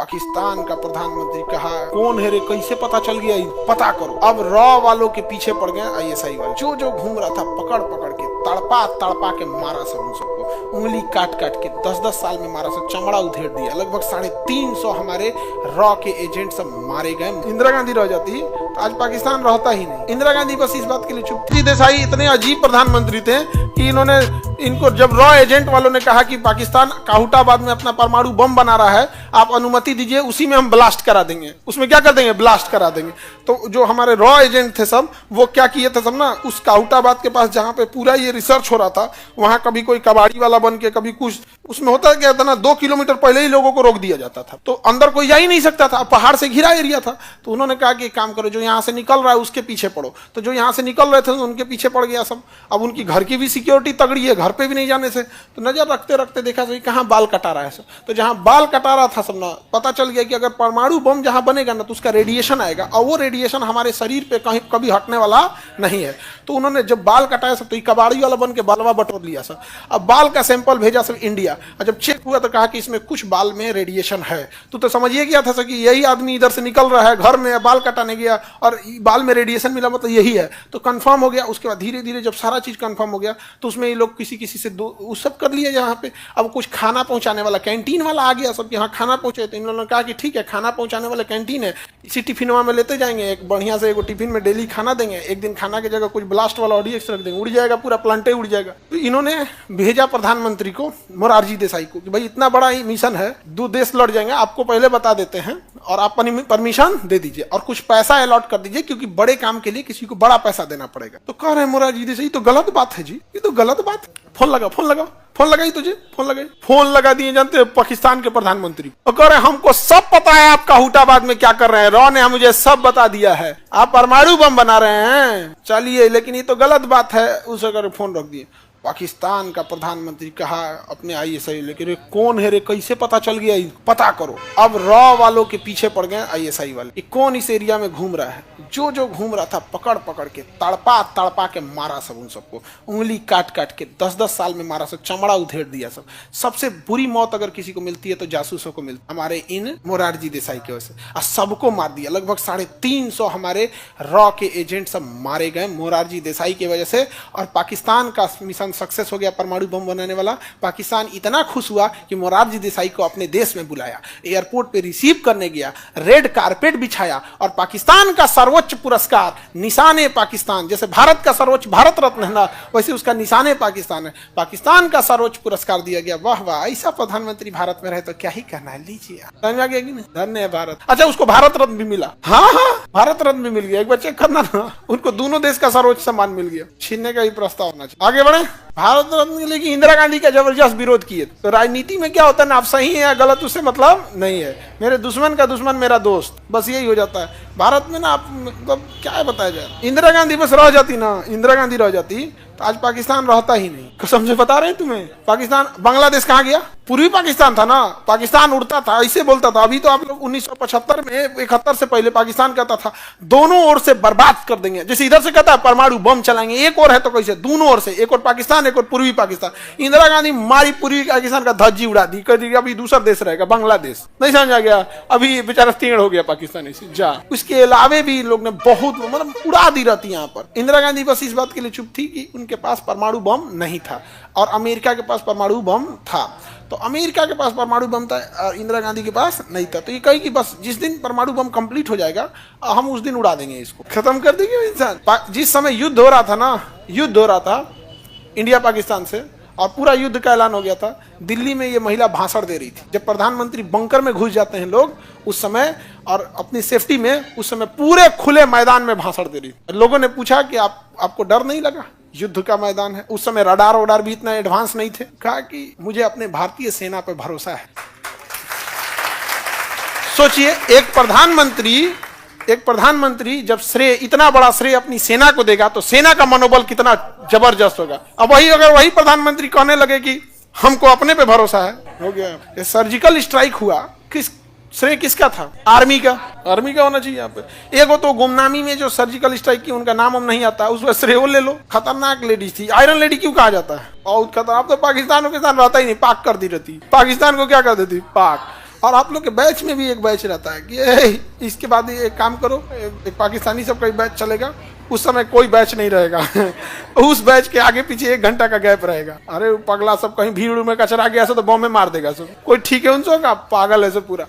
पाकिस्तान का प्रधानमंत्री कहा कौन है रे, कैसे पता चल गया, पता करो। अब रॉ वालों के पीछे पड़ गए आईएसआई वाले, जो जो घूम रहा था पकड़ पकड़ के तड़पा तड़पा के मारा सब उन सबको, उंगली काट काट के 10-10 साल में मारा, सब चमड़ा उधेड़ दिया। लगभग 350 हमारे रॉ के एजेंट सब मारे गए। इंदिरा गांधी रह जाती तो आज पाकिस्तान रहता ही नहीं। इंदिरा गांधी बस इस बात के लिए चुप थी। देसाई इतने अजीब प्रधानमंत्री थे कि इनको जब रॉ एजेंट वालों ने कहा कि पाकिस्तान काहुटाबाद में अपना परमाणु बम बना रहा है, आप अनुमति दीजिए, उसी में हम ब्लास्ट करा देंगे। उसमें क्या कर देंगे, ब्लास्ट करा देंगे। तो जो हमारे रॉ एजेंट थे सब, वो क्या किए थे सब ना, उस काहुटाबाद के पास जहाँ पे पूरा ये रिसर्च हो रहा था, वहां कभी कोई कबाड़ी वाला बन के, कभी कुछ, उसमें होता क्या था ना, 2 किलोमीटर पहले ही लोगों को रोक दिया जाता था, तो अंदर कोई जा ही नहीं सकता था, पहाड़ से घिरा एरिया था। तो उन्होंने कहा कि एक काम करो, जो यहाँ से निकल रहा है उसके पीछे पड़ो। तो जो यहाँ से निकल रहे थे उनके पीछे पड़ गया सब। अब उनकी घर की भी सिक्योरिटी तगड़ी है, घर पे भी नहीं जाने से। तो नजर रखते रखते देखा सही कहाँ बाल कटा रहा है सब। तो जहाँ बाल कटा रहा था सब ना, पता चल गया कि अगर परमाणु बम जहाँ बनेगा ना, तो उसका रेडिएशन आएगा, और वो रेडिएशन हमारे शरीर पे कहीं कभी हटने वाला नहीं है। तो उन्होंने जब बाल कटाया सब, तो कबाड़ी वाला बन के बालवा बटोर लिया सब। अब बाल का सैंपल भेजा सब इंडिया, और जब चेक हुआ तो कहा कि इसमें कुछ बाल में रेडिएशन है। तो समझिए गया था कि यही आदमी इधर से निकल रहा है, घर में बाल कटाने गया और बाल में रेडिएशन मिला, मतलब यही है। तो कंफर्म हो गया। उसके बाद धीरे धीरे जब सारा चीज कंफर्म हो गया, तो उसमें ये लोग किसी किसी से वो सब कर लिए यहाँ पे। अब कुछ खाना पहुंचाने वाला कैंटीन वाला आ गया सब, यहाँ खाना पहुंचे। तो इन लोगों ने कहा कि ठीक है, खाना पहुंचाने वाला कैंटीन है, इसी टिफिनवा में लेते जाएंगे, एक बढ़िया से एक टिफिन में डेली खाना देंगे। एक दिन खाना की जगह कुछ ब्लास्ट वाला ऑडियक्स रख देंगे, उड़ जाएगा, पूरा प्लांटे उड़ जाएगा। तो इन्होंने भेजा प्रधानमंत्री को, मोरारजी देसाई को, कि भाई इतना बड़ा ही मिशन है, 2 देश लड़ जाएंगे, आपको पहले बता देते हैं और आप परमिशन दे दीजिए और कुछ पैसा अलॉट कर दीजिए, क्योंकि बड़े काम के लिए किसी को बड़ा पैसा देना पड़ेगा। तो कह रहे हैं मोरारजी देसाई, तो गलत बात है जी, ये तो गलत बात। फोन लगाई तुझे, फोन लगा दिए। जानते हैं पाकिस्तान के प्रधानमंत्री, और कह रहे हैं हमको सब पता है आप काहुटाबाद में क्या कर रहे हैं, रॉ ने मुझे सब बता दिया है, आप परमाणु बम बना रहे हैं, चलिए, लेकिन ये तो गलत बात है। उसे अगर फोन रख दिए। पाकिस्तान का प्रधानमंत्री कहा अपने आईएसआई लेके, कौन है रे, कैसे पता चल गया, पता करो। अब रॉ वालों के पीछे पड़ गए आईएसआई वाले, कौन इस एरिया में घूम रहा है। जो जो घूम रहा था पकड़ पकड़ के तड़पा तड़पा के मारा सब उन सबको, उंगली काट काट के 10-10 साल में मारा सब, चमड़ा उधेड़ दिया सब। सबसे बुरी मौत अगर किसी को मिलती है तो जासूसों को मिलती, हमारे इन मोरारजी देसाई की वजह से, और सबको मार दिया। लगभग 350 हमारे रॉ के एजेंट सब मारे गए मोरारजी देसाई की वजह से। और पाकिस्तान का मिशन सक्सेस हो गया, परमाणु बम बनाने वाला। पाकिस्तान इतना खुश हुआ कि मोरारजी देसाई को अपने देश में बुलाया, एयरपोर्ट पे रिसीव करने गया, रेड कारपेट बिछाया, और पाकिस्तान का सर्वोच्च पुरस्कार निशाने पाकिस्तान, जैसे भारत का सर्वोच्च भारत रत्न है ना, वैसे उसका निशाने पाकिस्तान है, पाकिस्तान का सर्वोच्च पुरस्कार दिया गया। वाह वाह, ऐसा प्रधानमंत्री भारत में रहे तो क्या ही करना है, लीजिए, समझ गया कि नहीं, धन्य है भारत। अच्छा, उसको भारत रत्न भी मिला। हाँ, भारत रत्न भी मिल गया, एक बार चेक करना ना, उनको दोनों देश का सर्वोच्च सम्मान मिल गया। छीनने का ही प्रस्ताव होना चाहिए। आगे बढ़े। भारत रत्न के लिए इंदिरा गांधी का जबरदस्त विरोध किए। तो राजनीति में क्या होता है ना, आप सही है या गलत, उससे मतलब नहीं है, मेरे दुश्मन का दुश्मन मेरा दोस्त, बस यही हो जाता है भारत में ना। आप मतलब क्या बताया जाए, इंदिरा गांधी बस रह जाती ना, इंदिरा गांधी रह जाती तो आज पाकिस्तान रहता ही नहीं, कसम से बता रहे हैं तुम्हें। पाकिस्तान, बांग्लादेश कहाँ गया, पूर्वी पाकिस्तान था ना, पाकिस्तान उड़ता था, ऐसे बोलता था। अभी तो आप लोग 1975 में 71 से पहले पाकिस्तान कहता था दोनों ओर से बर्बाद कर देंगे, जैसे इधर से कहता है परमाणु बम चलाएंगे, एक और है तो कैसे, दोनों ओर से, एक और पाकिस्तान, एक और पूर्वी पाकिस्तान। इंदिरा गांधी मारी पूर्वी पाकिस्तान का धज्जी उड़ा दी, कर दी अभी दूसरा देश रहेगा बांग्लादेश, नहीं समझ आ गया, अभी बेचारा तीर्ण हो गया पाकिस्तान ऐसे जा। उसके अलावे भी लोग ने बहुत मतलब उड़ा दी रहती यहाँ पर। इंदिरा गांधी बस इस बात के लिए चुप थी कि उनके पास परमाणु बम नहीं था, और अमेरिका के पास परमाणु बम था। तो अमेरिका के पास परमाणु बम था और इंदिरा गांधी के पास नहीं था। तो ये कही कि बस जिस दिन परमाणु बम कंप्लीट हो जाएगा हम उस दिन उड़ा देंगे, इसको खत्म कर देंगे इंसान। जिस समय युद्ध हो रहा था ना, युद्ध हो रहा था इंडिया पाकिस्तान से, और पूरा युद्ध का ऐलान हो गया था, दिल्ली में ये महिला भाषण दे रही थी। जब प्रधानमंत्री बंकर में घुस जाते हैं लोग उस समय, और अपनी सेफ्टी में, उस समय पूरे खुले मैदान में भाषण दे रही। लोगों ने पूछा कि आपको डर नहीं लगा, युद्ध का मैदान है। उस समय रडार भी इतना एडवांस नहीं थे। कहा कि मुझे अपने भारतीय सेना पर भरोसा है। सोचिए, एक प्रधानमंत्री जब श्रेय, इतना बड़ा श्रेय अपनी सेना को देगा, तो सेना का मनोबल कितना जबरदस्त होगा। अब अगर वही प्रधानमंत्री कहने लगे कि हमको अपने पे भरोसा है, हो गया। ये सर्जिकल स्ट्राइक हुआ, श्रेय किसका था, आर्मी का होना चाहिए यहाँ पे। एक तो गुमनामी में जो सर्जिकल स्ट्राइक की, उनका नाम हम नहीं आता, उसमें श्रेय ले लो। खतरनाक लेडी थी, आयरन लेडी क्यों कहा जाता है, बहुत खतरनाक। अब तो पाकिस्तान रहता ही नहीं, पाक कर दी रहती, पाकिस्तान को क्या कर देती, पाक। और आप लोग के बैच में भी एक बैच रहता है कि इसके बाद एक काम करो, एक पाकिस्तानी सब का बैच चलेगा, उस समय कोई बैच नहीं रहेगा उस बैच के आगे पीछे 1 घंटा का गैप रहेगा। अरे पगला सब कहीं भीड़ में कचरा गया सब तो बॉम्ब में मार देगा सब, कोई ठीक है उन सब का, पागल है सब पूरा।